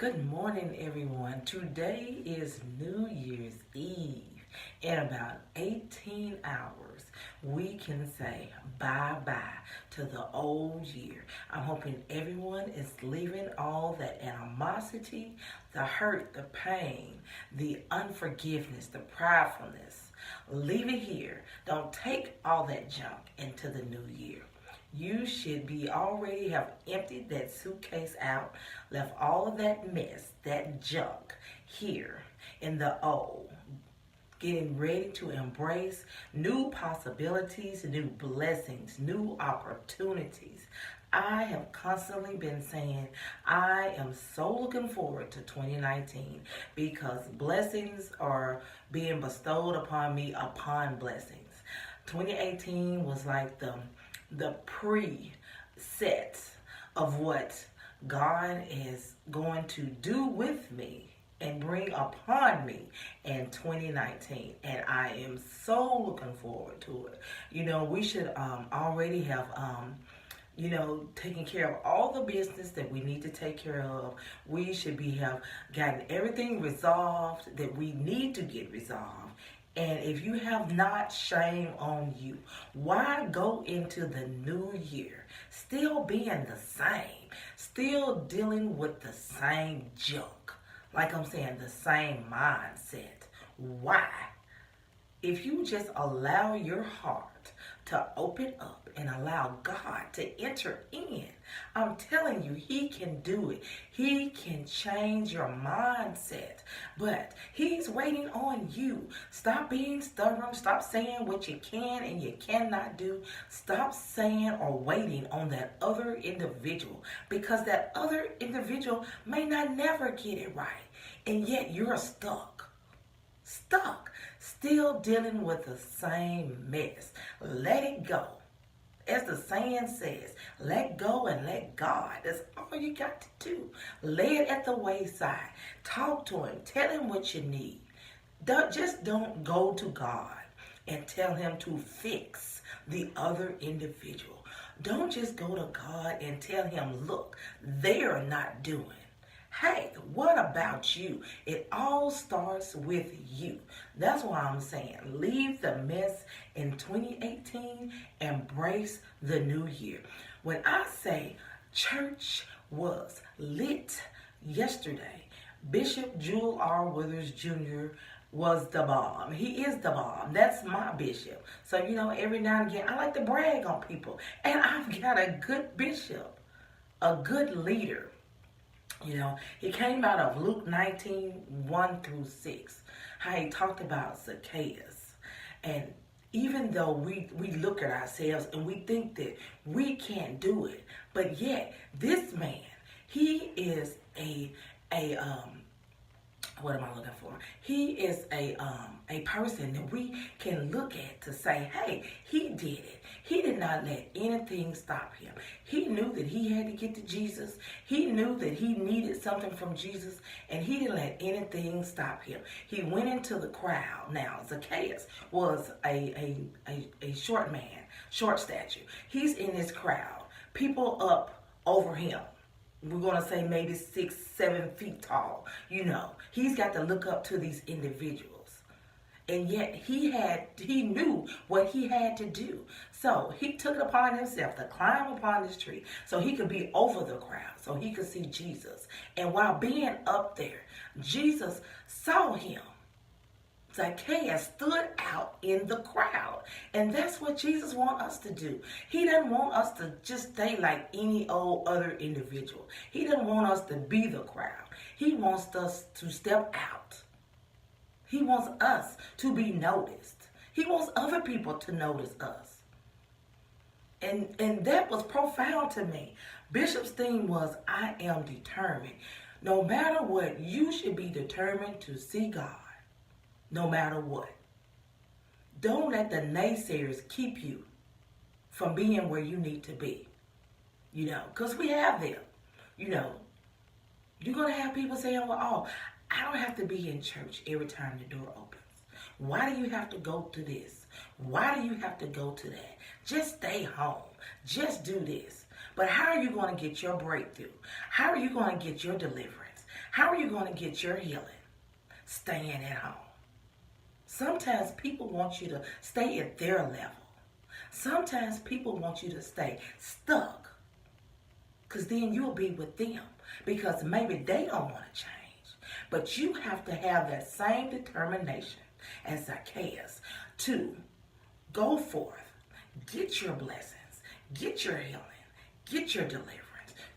Good morning, everyone. Today is New Year's Eve. In about 18 hours, we can say bye-bye to the old year. I'm hoping everyone is leaving all that animosity, the hurt, the pain, the unforgiveness, the pridefulness. Leave it here. Don't take all that junk into the new year. You should be already have emptied that suitcase out, left all of that mess, that junk here in the old, getting ready to embrace new possibilities, new blessings, new opportunities. I have constantly been saying I am so looking forward to 2019 because blessings are being bestowed upon me upon blessings. 2018 was like the preset of what God is going to do with me and bring upon me in 2019. And I am so looking forward to it. We should already have taking care of all the business that we need to take care of. We should have gotten everything resolved that we need to get resolved. And if you have not, shame on you. Why go into the new year still being the same, still dealing with the same junk? Like I'm saying, the same mindset. Why? If you just allow your heart to open up and allow God to enter in, I'm telling you, He can do it. He can change your mindset. But He's waiting on you. Stop being stubborn. Stop saying what you can and you cannot do. Stop saying or waiting on that other individual, because that other individual may not never get it right. And yet you're stuck, still dealing with the same mess. Let it go. As the saying says, let go and let God. That's all you got to do. Lay it at the wayside. Talk to Him. Tell Him what you need. Don't go to God and tell Him to fix the other individual. Don't just go to God and tell Him, look, they're not doing. Hey, what about you? It all starts with you. That's why I'm saying leave the mess in 2018, embrace the new year. When I say church was lit yesterday, Bishop Jewel R. Withers Jr. was the bomb. He is the bomb. That's my bishop. So, every now and again, I like to brag on people. And I've got a good bishop, a good leader. He came out of Luke 19:1-6, how he talked about Zacchaeus. And even though we look at ourselves and we think that we can't do it, but yet this man, he is what am I looking for? He is a person that we can look at to say, hey, he did it. He did not let anything stop him. He knew that he had to get to Jesus. He knew that he needed something from Jesus, and he didn't let anything stop him. He went into the crowd. Now, Zacchaeus was a short man, short stature. He's in this crowd. People up over him. We're going to say maybe 6-7 feet tall. He's got to look up to these individuals. And yet he knew what he had to do. So he took it upon himself to climb upon this tree so he could be over the crowd, so he could see Jesus. And while being up there, Jesus saw him. Zacchaeus stood out in the crowd. And that's what Jesus wants us to do. He doesn't want us to just stay like any old other individual. He doesn't want us to be the crowd. He wants us to step out. He wants us to be noticed. He wants other people to notice us. And that was profound to me. Bishop's theme was, I am determined. No matter what, you should be determined to see God. No matter what. Don't let the naysayers keep you from being where you need to be. Because we have them. You're going to have people saying, well, I don't have to be in church every time the door opens. Why do you have to go to this? Why do you have to go to that? Just stay home. Just do this. But how are you going to get your breakthrough? How are you going to get your deliverance? How are you going to get your healing? Staying at home. Sometimes people want you to stay at their level. Sometimes people want you to stay stuck. Because then you'll be with them. Because maybe they don't want to change. But you have to have that same determination as Zacchaeus to go forth, get your blessings, get your healing, get your deliverance.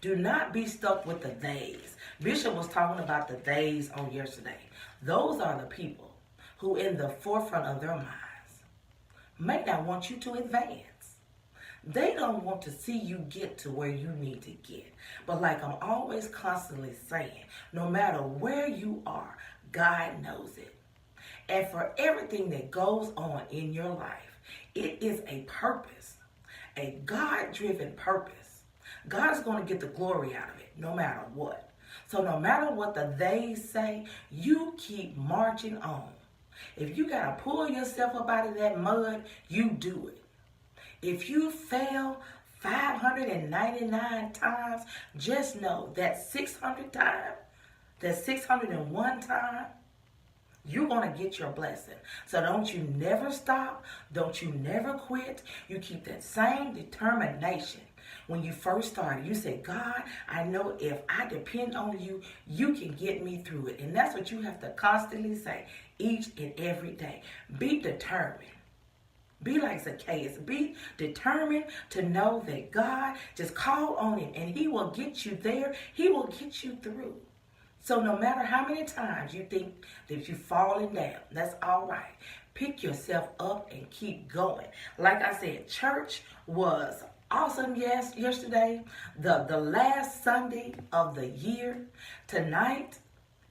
Do not be stuck with the days. Bishop was talking about the days on yesterday. Those are the people who in the forefront of their minds may not want you to advance. They don't want to see you get to where you need to get. But like I'm always constantly saying, no matter where you are, God knows it. And for everything that goes on in your life, it is a purpose, a God-driven purpose. God is going to get the glory out of it, no matter what. So no matter what the they say, you keep marching on. If you got to pull yourself up out of that mud, you do it. If you fail 599 times, just know that 600 times, that 601 time, you're going to get your blessing. So don't you never stop. Don't you never quit. You keep that same determination. When you first started, you said, God, I know if I depend on you, you can get me through it. And that's what you have to constantly say each and every day. Be determined. Be like Zacchaeus. Be determined to know that God, just call on him and he will get you there. He will get you through. So no matter how many times you think that you've fallen down, that's all right. Pick yourself up and keep going. Like I said, church was awesome yesterday. The last Sunday of the year. Tonight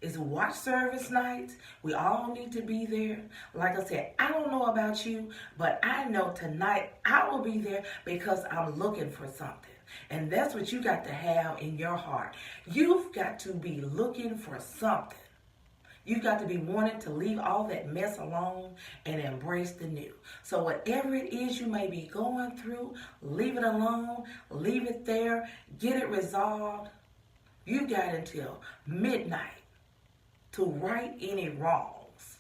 is watch service night. We all need to be there. Like I said, I don't know about you, but I know tonight I will be there because I'm looking for something. And that's what you got to have in your heart. You've got to be looking for something. You've got to be wanting to leave all that mess alone and embrace the new. So whatever it is you may be going through, leave it alone, leave it there, get it resolved. You got until midnight to right any wrongs.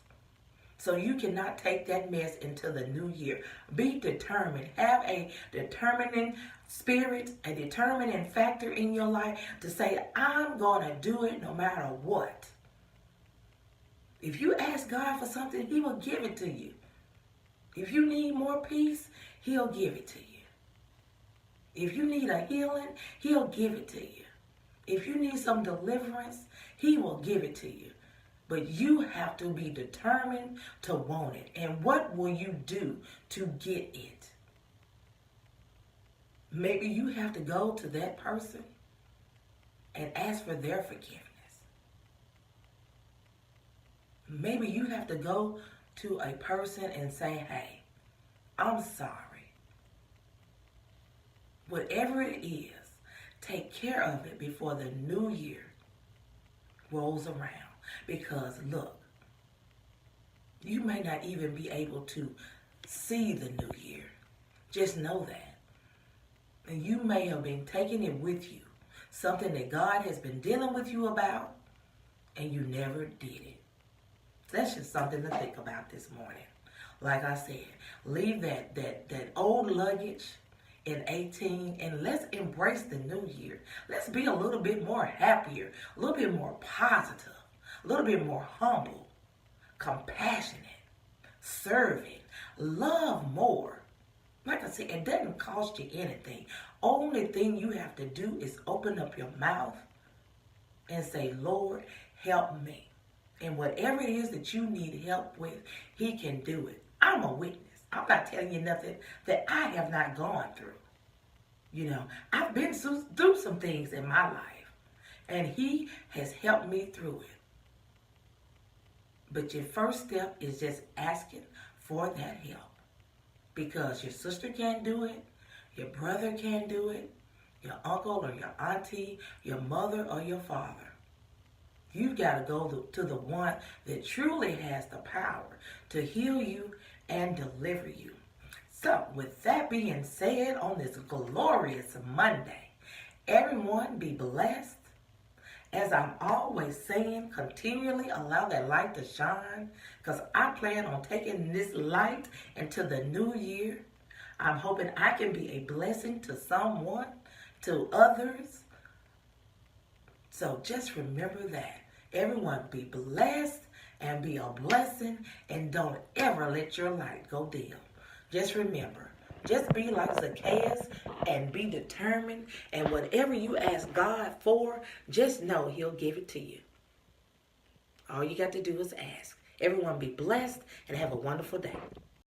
So you cannot take that mess into the new year. Be determined. Have a determining spirit, a determining factor in your life to say, I'm going to do it no matter what. If you ask God for something, he will give it to you. If you need more peace, he'll give it to you. If you need a healing, he'll give it to you. If you need some deliverance, he will give it to you. But you have to be determined to want it. And what will you do to get it? Maybe you have to go to that person and ask for their forgiveness. Maybe you have to go to a person and say, hey, I'm sorry. Whatever it is, take care of it before the new year rolls around. Because look, you may not even be able to see the new year. Just know that. And you may have been taking it with you. Something that God has been dealing with you about, and you never did it. That's just something to think about this morning. Like I said, leave that old luggage in 18 and let's embrace the new year. Let's be a little bit more happier, a little bit more positive, a little bit more humble, compassionate, serving, love more. Like I said, it doesn't cost you anything. Only thing you have to do is open up your mouth and say, Lord, help me. And whatever it is that you need help with, he can do it. I'm a witness. I'm not telling you nothing that I have not gone through. You know, I've been through some things in my life, and he has helped me through it. But your first step is just asking for that help. Because your sister can't do it, your brother can't do it, your uncle or your auntie, your mother or your father. You've got to go to the one that truly has the power to heal you and deliver you. So, with that being said, on this glorious Monday, everyone be blessed As I'm always saying, continually allow that light to shine, because I plan on taking this light into the new year. I'm hoping I can be a blessing to someone, to others. So just remember that. Everyone be blessed and be a blessing, and don't ever let your light go dim. Just remember, just be like Zacchaeus and be determined, and whatever you ask God for, just know He'll give it to you. All you got to do is ask. Everyone be blessed and have a wonderful day.